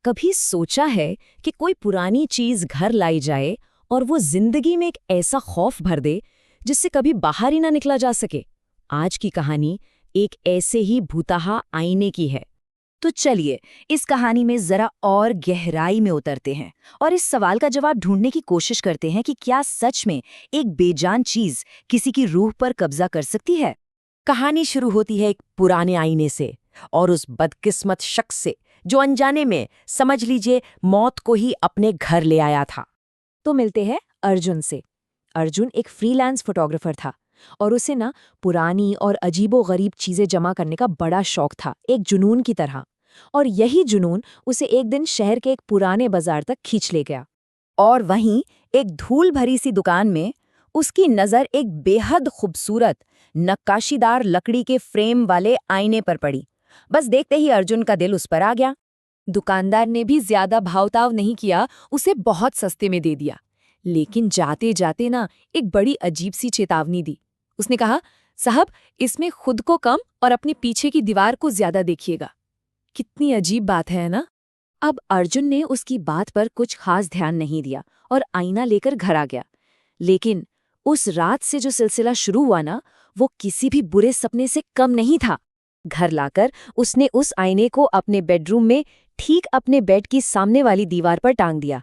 कभी सोचा है कि कोई पुरानी चीज घर लाई जाए और वो जिंदगी में एक ऐसा खौफ भर दे जिससे कभी बाहर ही ना निकला जा सके। आज की कहानी एक ऐसे ही भूताहा आईने की है। तो चलिए इस कहानी में जरा और गहराई में उतरते हैं और इस सवाल का जवाब ढूंढने की कोशिश करते हैं कि क्या सच में एक बेजान चीज किसी की रूह पर कब्जा कर सकती है। कहानी शुरू होती है एक पुराने आईने से और उस बदकिस्मत शख्स से जो अनजाने में समझ लीजिए मौत को ही अपने घर ले आया था। तो मिलते हैं अर्जुन से। अर्जुन एक फ्रीलांस फोटोग्राफर था और उसे ना पुरानी और अजीबोगरीब चीजें जमा करने का बड़ा शौक था, एक जुनून की तरह। और यही जुनून उसे एक दिन शहर के एक पुराने बाजार तक खींच ले गया। और वहीं एक धूल भरी सी दुकान में उसकी नज़र एक बेहद खूबसूरत नक्काशीदार लकड़ी के फ्रेम वाले आईने पर पड़ी। बस देखते ही अर्जुन का दिल उस पर आ गया। दुकानदार ने भी ज्यादा भावताव नहीं किया, उसे बहुत सस्ते में दे दिया। लेकिन जाते जाते ना एक बड़ी अजीब सी चेतावनी दी। उसने कहा, साहब इसमें खुद को कम और अपने पीछे की दीवार को ज्यादा देखिएगा। कितनी अजीब बात है ना। अब अर्जुन ने उसकी बात पर कुछ खास ध्यान नहीं दिया और आईना लेकर घर आ गया। लेकिन उस रात से जो सिलसिला शुरू हुआ ना, वो किसी भी बुरे सपने से कम नहीं था। घर लाकर उसने उस आईने को अपने बेडरूम में ठीक अपने बेड की सामने वाली दीवार पर टांग दिया।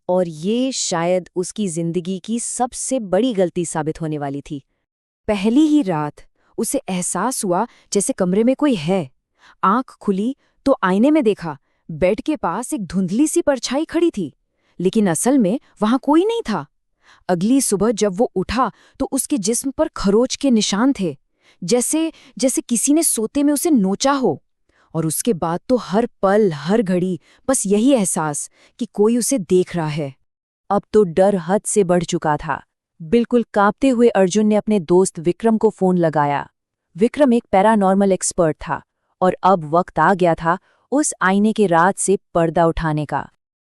और ये शायद उसकी जिंदगी की सबसे बड़ी गलती साबित होने वाली थी। पहली ही रात उसे एहसास हुआ जैसे कमरे में कोई है। आंख खुली तो आईने में देखा बेड के पास एक धुंधली सी परछाई खड़ी थी, लेकिन असल में वहां कोई नहीं था। अगली सुबह जब वो उठा तो उसके जिस्म पर खरोच के निशान थे, जैसे जैसे किसी ने सोते में उसे नोचा हो। और उसके बाद तो हर पल हर घड़ी बस यही एहसास कि कोई उसे देख रहा है। अब तो डर हद से बढ़ चुका था। बिल्कुल कांपते हुए अर्जुन ने अपने दोस्त विक्रम को फोन लगाया। विक्रम एक पैरानॉर्मल एक्सपर्ट था और अब वक्त आ गया था उस आईने के राज से पर्दा उठाने का।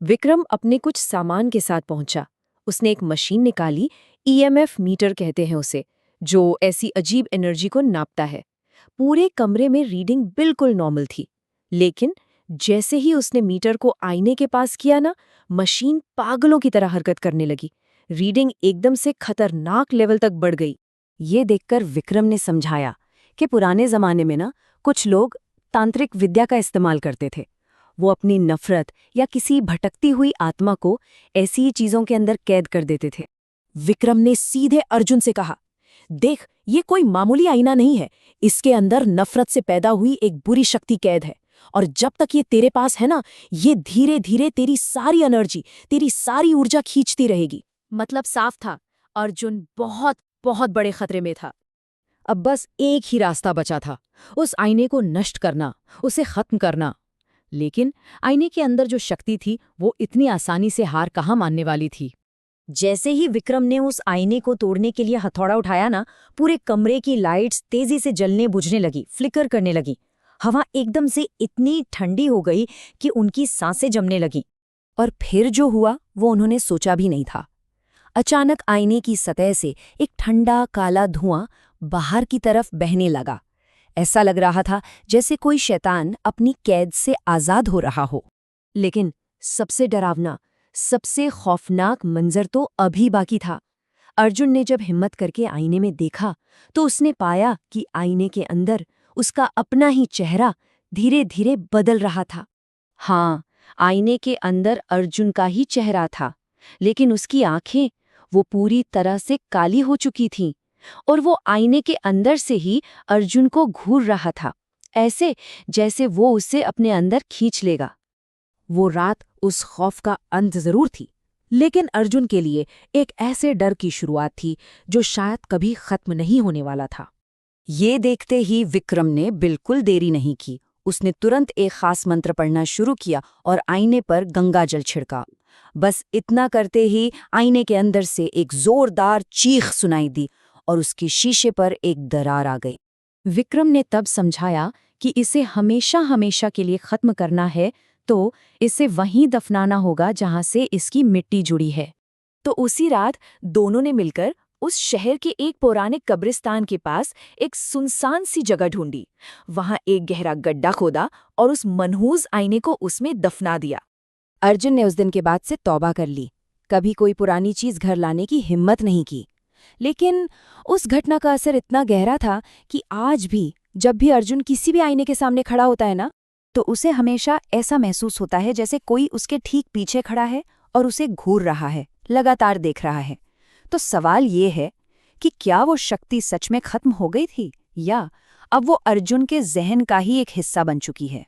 विक्रम अपने कुछ सामान के साथ पहुंचा। उसने एक मशीन निकाली, ईएमएफ मीटर कहते हैं उसे, जो ऐसी अजीब एनर्जी को नापता है। पूरे कमरे में रीडिंग बिल्कुल नॉर्मल थी, लेकिन जैसे ही उसने मीटर को आईने के पास किया ना, मशीन पागलों की तरह हरकत करने लगी। रीडिंग एकदम से खतरनाक लेवल तक बढ़ गई। ये देखकर विक्रम ने समझाया कि पुराने जमाने में ना कुछ लोग तांत्रिक विद्या का इस्तेमाल करते थे। वो अपनी नफरत या किसी भटकती हुई आत्मा को ऐसी ही चीजों के अंदर कैद कर देते थे। विक्रम ने सीधे अर्जुन से कहा, देख ये कोई मामूली आईना नहीं है, इसके अंदर नफरत से पैदा हुई एक बुरी शक्ति कैद है। और जब तक ये तेरे पास है ना, ये धीरे धीरे तेरी सारी एनर्जी, तेरी सारी ऊर्जा खींचती रहेगी। मतलब साफ था, अर्जुन बहुत बहुत बड़े खतरे में था। अब बस एक ही रास्ता बचा था, उस आईने को नष्ट करना, उसे खत्म करना। लेकिन आईने के अंदर जो शक्ति थी वो इतनी आसानी से हार कहाँ मानने वाली थी। जैसे ही विक्रम ने उस आईने को तोड़ने के लिए हथौड़ा उठाया ना, पूरे कमरे की लाइट्स तेजी से जलने बुझने लगी, फ्लिकर करने लगी। हवा एकदम से इतनी ठंडी हो गई कि उनकी सांसें जमने लगीं। और फिर जो हुआ वो उन्होंने सोचा भी नहीं था। अचानक आईने की सतह से एक ठंडा काला धुआं बाहर की तरफ बहने लगा। ऐसा लग रहा था जैसे कोई शैतान अपनी कैद से आजाद हो रहा हो। लेकिन सबसे डरावना, सबसे खौफनाक मंजर तो अभी बाकी था। अर्जुन ने जब हिम्मत करके आईने में देखा तो उसने पाया कि आईने के अंदर उसका अपना ही चेहरा धीरे धीरे बदल रहा था। हाँ, आईने के अंदर अर्जुन का ही चेहरा था, लेकिन उसकी आंखें वो पूरी तरह से काली हो चुकी थीं और वो आईने के अंदर से ही अर्जुन को घूर रहा था, ऐसे जैसे वो उसे अपने अंदर खींच लेगा। वो रात उस खौफ का अंत जरूर थी, लेकिन अर्जुन के लिए एक ऐसे डर की शुरुआत थी जो शायद कभी खत्म नहीं होने वाला था। ये देखते ही विक्रम ने बिल्कुल देरी नहीं की। उसने तुरंत एक खास मंत्र पढ़ना शुरू किया और आईने पर गंगा जल छिड़का। बस इतना करते ही आईने के अंदर से एक जोरदार चीख सुनाई दी और उसके शीशे पर एक दरार आ गई। विक्रम ने तब समझाया कि इसे हमेशा हमेशा के लिए खत्म करना है तो इसे वहीं दफनाना होगा जहां से इसकी मिट्टी जुड़ी है। तो उसी रात दोनों ने मिलकर उस शहर के एक पौराणिक कब्रिस्तान के पास एक सुनसान सी जगह ढूंढी। वहां एक गहरा गड्ढा खोदा और उस मनहूस आईने को उसमें दफना दिया। अर्जुन ने उस दिन के बाद से तौबा कर ली, कभी कोई पुरानी चीज घर लाने की हिम्मत नहीं की। लेकिन उस घटना का असर इतना गहरा था कि आज भी जब भी अर्जुन किसी भी आईने के सामने खड़ा होता है ना, तो उसे हमेशा ऐसा महसूस होता है जैसे कोई उसके ठीक पीछे खड़ा है और उसे घूर रहा है, लगातार देख रहा है। तो सवाल ये है कि क्या वो शक्ति सच में खत्म हो गई थी, या अब वो अर्जुन के जहन का ही एक हिस्सा बन चुकी है।